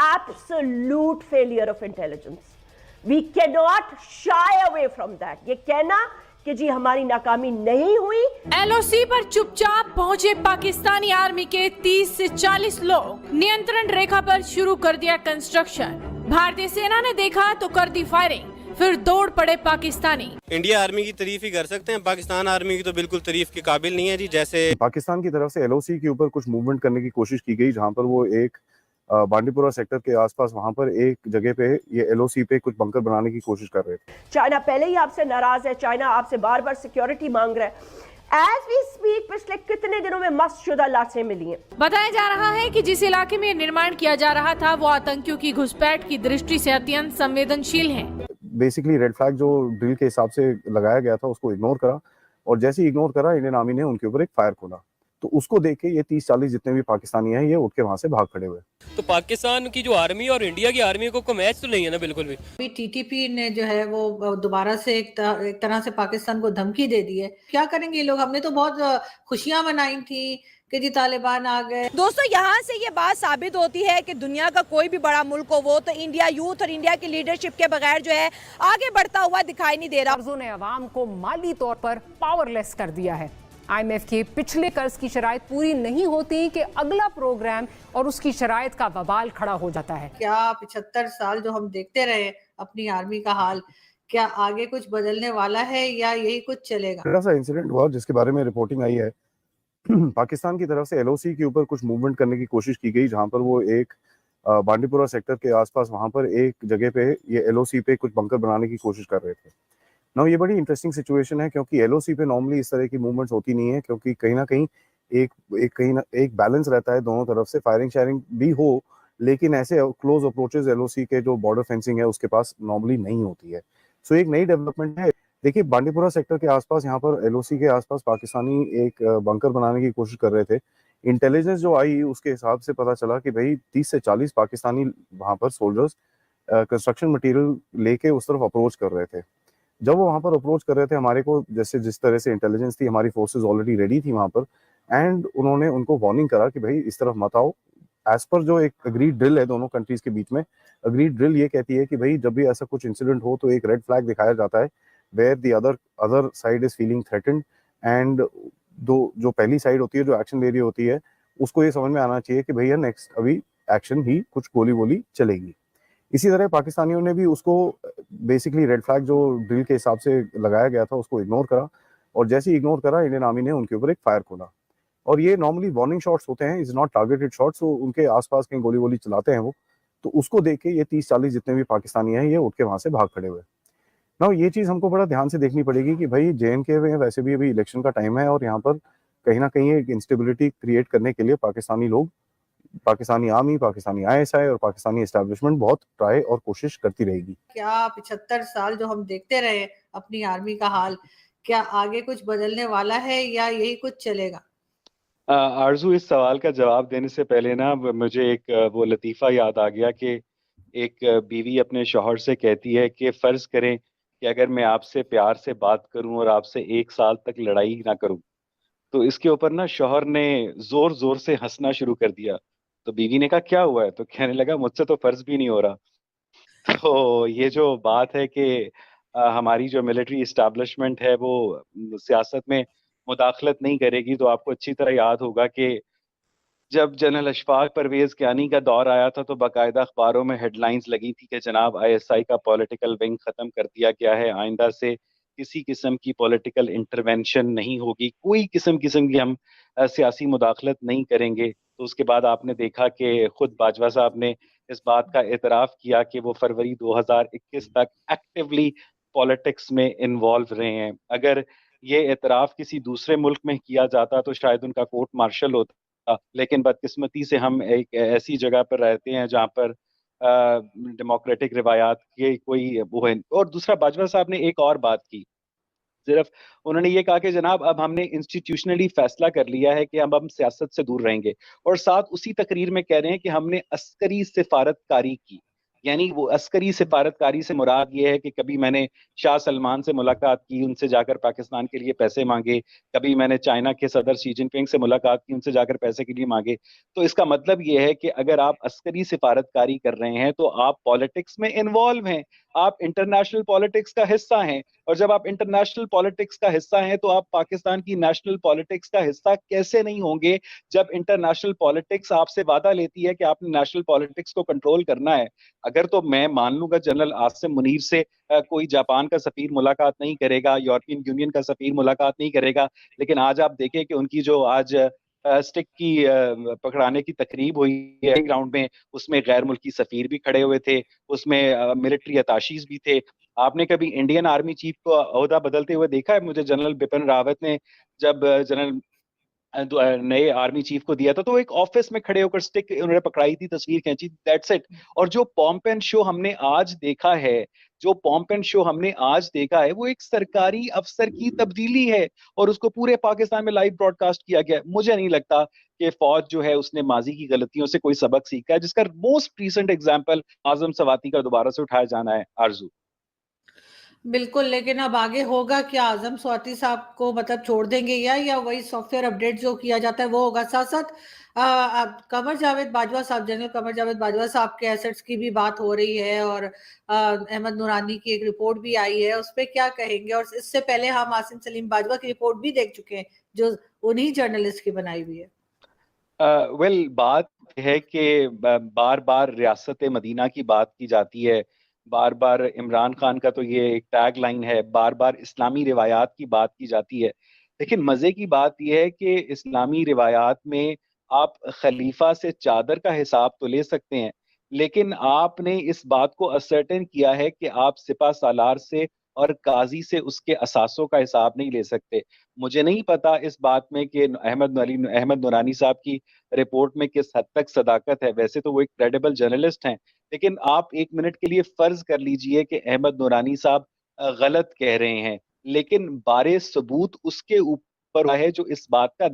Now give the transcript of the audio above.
absolute failure of intelligence. We cannot shy away from that. ये कहना कि जी हमारी नाकामी नहीं हुई। एलओसी पर चुपचाप पहुंचे पाकिस्तानी आर्मी के 30 से 40 लोग, नियंत्रण रेखा पर शुरू कर दिया कंस्ट्रक्शन। भारतीय सेना ने देखा तो कर दी फायरिंग, फिर दौड़ पड़े पाकिस्तानी। इंडिया आर्मी की तारीफ ही कर सकते हैं, पाकिस्तान आर्मी की तो बिल्कुल तारीफ के काबिल नहीं है जी। जैसे पाकिस्तान की तरफ से एलओसी के ऊपर कुछ मूवमेंट करने की कोशिश की गई, जहां पर वो एक बांडीपुरा सेक्टर के आसपास वहां पर एक जगह पे ये एलओसी पे कुछ बंकर बनाने की कोशिश कर रहे थे। चाइना पहले ही आपसे नाराज है, चाइना आपसे बार बार सिक्योरिटी मांग रहा है। एज वी स्पीक पिछले कितने दिनों में मस्तशुदा लाशें मिली हैं। बताया जा रहा है कि जिस इलाके में निर्माण किया जा रहा था वो आतंकियों की घुसपैठ की दृष्टि से अत्यंत संवेदनशील है। बेसिकली रेड फ्लैग जो ड्रिल के हिसाब से लगाया गया था उसको इग्नोर करा, और जैसे ही इग्नोर करा इंडियन आर्मी ने उनके ऊपर एक फायर खोला। तो उसको देख के ये 30-40 जितने भी पाकिस्तानी हैं ये उठ के वहां से भाग खड़े हुए। तो पाकिस्तान की जो आर्मी और इंडिया की आर्मी को मैच तो नहीं है ना बिल्कुल भी। अभी टीटीपी ने जो है वो दोबारा से एक तरह से पाकिस्तान को धमकी दे दी है। क्या करेंगे ये लोग? हमने तो बहुत खुशियां मनाई थी कि जी तालिबान आ गए। दोस्तों, यहाँ से ये बात साबित होती है कि दुनिया का कोई भी बड़ा मुल्क हो, वो तो इंडिया यूथ और इंडिया की लीडरशिप के बगैर जो है आगे बढ़ता हुआ दिखाई नहीं दे रहा। कर्जों ने अवाम को माली तौर पर पावरलेस कर दिया है। IMF के पिछले कर्ज की शराइत पूरी नहीं होती कि अगला प्रोग्राम और उसकी शराइत का बवाल खड़ा हो जाता है। क्या 75 साल जो हम देखते रहे अपनी आर्मी का हाल, क्या आगे कुछ बदलने वाला है या यही कुछ चलेगा? ऐसा इंसिडेंट हुआ जिसके बारे में रिपोर्टिंग आई है। पाकिस्तान की तरफ से एलओसी के ऊपर कुछ मूवमेंट करने की कोशिश की गई, जहां पर वो एक बांडीपुरा सेक्टर के आसपास वहां पर एक जगह पे ये एलओसी पे कुछ बंकर बनाने की कोशिश कर रहे थे। नाउ ये बड़ी इंटरेस्टिंग सिचुएशन है, क्योंकि एलओसी पे नॉर्मली इस तरह की मूवमेंट्स होती नहीं है, क्योंकि कहीं ना कहीं एक बैलेंस रहता है दोनों तरफ से, फायरिंग शेयरिंग भी हो, लेकिन ऐसे क्लोज अप्रोचेस एलओसी के जो बॉर्डर फेंसिंग है उसके पास नॉर्मली नहीं होती है। सो एक नई डेवलपमेंट है। देखिए बांडीपुरा सेक्टर के आसपास, यहाँ पर एलओसी के आसपास पाकिस्तानी एक बंकर बनाने की कोशिश कर रहे थे। इंटेलिजेंस जो आई उसके हिसाब से पता चला कि भाई 30 से 40 पाकिस्तानी वहां पर सोल्जर्स कंस्ट्रक्शन मटेरियल लेके उस तरफ अप्रोच कर रहे थे। जब वो वहां पर अप्रोच कर रहे थे, हमारे को जैसे जिस तरह से इंटेलिजेंस थी, हमारी फोर्सेस ऑलरेडी रेडी थी वहां पर, एंड उन्होंने उनको वार्निंग करा कि भाई इस तरफ मत आओ। एज पर जो एक अग्रीड ड्रिल है दोनों कंट्रीज के बीच में, अग्रीड ड्रिल ये कहती है कि भाई जब भी ऐसा कुछ इंसिडेंट हो तो एक रेड फ्लैग दिखाया जाता है where the other side is feeling threatened, and जो पहली साइड होती है जो एक्शन ले रही होती है उसको ये समझ में आना चाहिए कि भैया नेक्स्ट अभी एक्शन ही कुछ गोली वोली चलेगी। इसी तरह पाकिस्तानियों ने भी उसको बेसिकली रेड फ्लैग जो ड्रिल के हिसाब से लगाया गया था उसको इग्नोर करा, और जैसे ही इग्नोर करा इंडियन आर्मी ने उनके ऊपर एक फायर खोला। और ये नॉर्मली वार्निंग शॉट्स होते हैं, इज नॉट टारगेटेड शॉट्स, तो उनके आसपास कहीं गोली वोली चलाते हैं वो। तो उसको देख के ये 30-40 जितने भी पाकिस्तानी हैं ये उठ के वहां से भाग खड़े हुए। ना ये चीज हमको बड़ा ध्यान से देखनी पड़ेगी कि भाई JNK में वैसे भी अभी इलेक्शन का टाइम है, और यहाँ पर कहीं ना कहीं एक इंस्टेबिलिटी क्रिएट करने के लिए पाकिस्तानी लोग, पाकिस्तानी आर्मी, पाकिस्तानी ISI और पाकिस्तानी एस्टेब्लिशमेंट बहुत ट्राई और कोशिश करती रहेगी। क्या 75 साल जो हम देखते रहे अपनी आर्मी का हाल, क्या आगे कुछ बदलने वाला है या यही कुछ चलेगा? आरजू, इस सवाल का जवाब देने से पहले ना मुझे एक वो लतीफ़ा याद आ गया कि एक बीवी अपने शौहर से कहती है कि फ़र्ज़ करें कि अगर मैं आपसे प्यार से बात करूं और आपसे 1 साल तक लड़ाई ना करूं। तो इसके ऊपर ना शौहर ने ज़ोर ज़ोर से हंसना शुरू कर दिया। तो बीवी ने कहा क्या हुआ है? तो कहने लगा मुझसे तो फ़र्ज़ भी नहीं हो रहा। तो ये जो बात है कि हमारी जो मिलिट्री इस्टेब्लिशमेंट है वो सियासत में मुदाखलत नहीं करेगी, तो आपको अच्छी तरह याद होगा कि जब जनरल अशफाक परवेज कियानी का दौर आया था तो बाकायदा अखबारों में हेडलाइंस लगी थी कि जनाब ISI का पॉलिटिकल विंग ख़त्म कर दिया गया है, आइंदा से किसी किस्म की पॉलिटिकल इंटरवेंशन नहीं होगी, कोई किस्म की हम सियासी मुदाखलत नहीं करेंगे। तो उसके बाद आपने देखा कि खुद बाजवा साहब ने इस बात का एतराफ़ किया कि वो फरवरी 2021 तक एक्टिवली पॉलिटिक्स में इन्वॉल्व रहे हैं। अगर ये एतराफ़ किसी दूसरे मुल्क में किया जाता तो शायद उनका कोर्ट मार्शल होता, लेकिन बदकिस्मती से हम एक ऐसी जगह पर रहते हैं जहाँ पर डेमोक्रेटिक रिवायात के कोई वो है। और दूसरा बाजवा साहब ने एक और बात की, सिर्फ उन्होंने ये कहा कि जनाब अब हमने इंस्टीट्यूशनली फैसला कर लिया है कि अब हम सियासत से दूर रहेंगे, और साथ उसी तकरीर में कह रहे हैं कि हमने अस्करी सिफारतकारी की, यानी वो अस्करी सिफारतकारी से मुराद ये है कि कभी मैंने शाह सलमान से मुलाकात की, उनसे जाकर पाकिस्तान के लिए पैसे मांगे, कभी मैंने चाइना के सदर शी जिनपिंग से मुलाकात की, उनसे जाकर पैसे के लिए मांगे। तो इसका मतलब ये है कि अगर आप अस्करी सिफारतकारी कर रहे हैं तो आप पॉलिटिक्स में इन्वॉल्व हैं, आप इंटरनेशनल पॉलिटिक्स का हिस्सा हैं, और जब आप इंटरनेशनल पॉलिटिक्स का हिस्सा हैं तो आप पाकिस्तान की नेशनल पॉलिटिक्स का हिस्सा कैसे नहीं होंगे जब इंटरनेशनल पॉलिटिक्स आपसे वादा लेती है कि आपने नेशनल पॉलिटिक्स को कंट्रोल करना है। अगर तो मैं मान लूंगा जनरल आसिम मुनीर से कोई जापान का सफीर मुलाकात नहीं करेगा, यूरोपियन यूनियन का सफीर मुलाकात नहीं करेगा, लेकिन आज आप देखें कि उनकी जो आज स्टिक की पकड़ाने की तकरीब हुई है ग्राउंड में, उसमें गैर मुल्की सफीर भी खड़े हुए थे, उसमें मिलिट्री अताशीज भी थे। आपने कभी इंडियन आर्मी चीफ को ओहदा बदलते हुए देखा है? मुझे जनरल बिपिन रावत ने जब जनरल नए आर्मी चीफ को दिया था तो एक ऑफिस में खड़े होकर स्टिक उन्होंने पकड़ाई थी, तस्वीर खींची, दैट्स इट। और जो पॉम्प एंड शो हमने आज देखा है, वो एक सरकारी अफसर की तब्दीली है और उसको पूरे पाकिस्तान में लाइव ब्रॉडकास्ट किया गया। मुझे नहीं लगता कि फौज जो है उसने माजी की गलतियों से कोई सबक सीखा है, जिसका मोस्ट रिसेंट एग्जाम्पल आजम सवाती का दोबारा से उठाया जाना है। आरजू बिल्कुल, लेकिन अब आगे होगा क्या? आजम स्वाति साहब को मतलब छोड़ देंगे या वही सॉफ्टवेयर अपडेट जो किया जाता है वो होगा? साथ साथ कमर जावेद बाजवा साहब, जनरल कमर जावेद बाजवा साहब के एसेट्स की भी बात हो रही है और अहमद नूरानी की एक रिपोर्ट भी आई है, उस पर क्या कहेंगे? और इससे पहले हम आसिम सलीम बाजवा की रिपोर्ट भी देख चुके हैं जो उन्हीं जर्नलिस्ट की बनाई हुई है। बात है कि बार बार रियासत मदीना की बात की जाती है, बार बार इमरान खान का तो ये एक टैग लाइन है, बार बार इस्लामी रिवायात की बात की जाती है। लेकिन मजे की बात यह है कि इस्लामी रिवायात में आप खलीफा से चादर का हिसाब तो ले सकते हैं, लेकिन आपने इस बात को असर्टेन किया है कि आप सिपा सालार से और काजी से उसके असासों का हिसाब नहीं ले सकते। मुझे नहीं पता इस बात में कि अहमद नूरानी साहब की रिपोर्ट में किस हद तक सदाकत है। वैसे तो वो एक क्रेडिबल जर्नलिस्ट हैं, लेकिन आप एक मिनट के लिए फर्ज कर लीजिए कि अहमद नूरानी साहब गलत कह रहे हैं, लेकिन बारे सबूत उसके ऊपर है जो इस बात का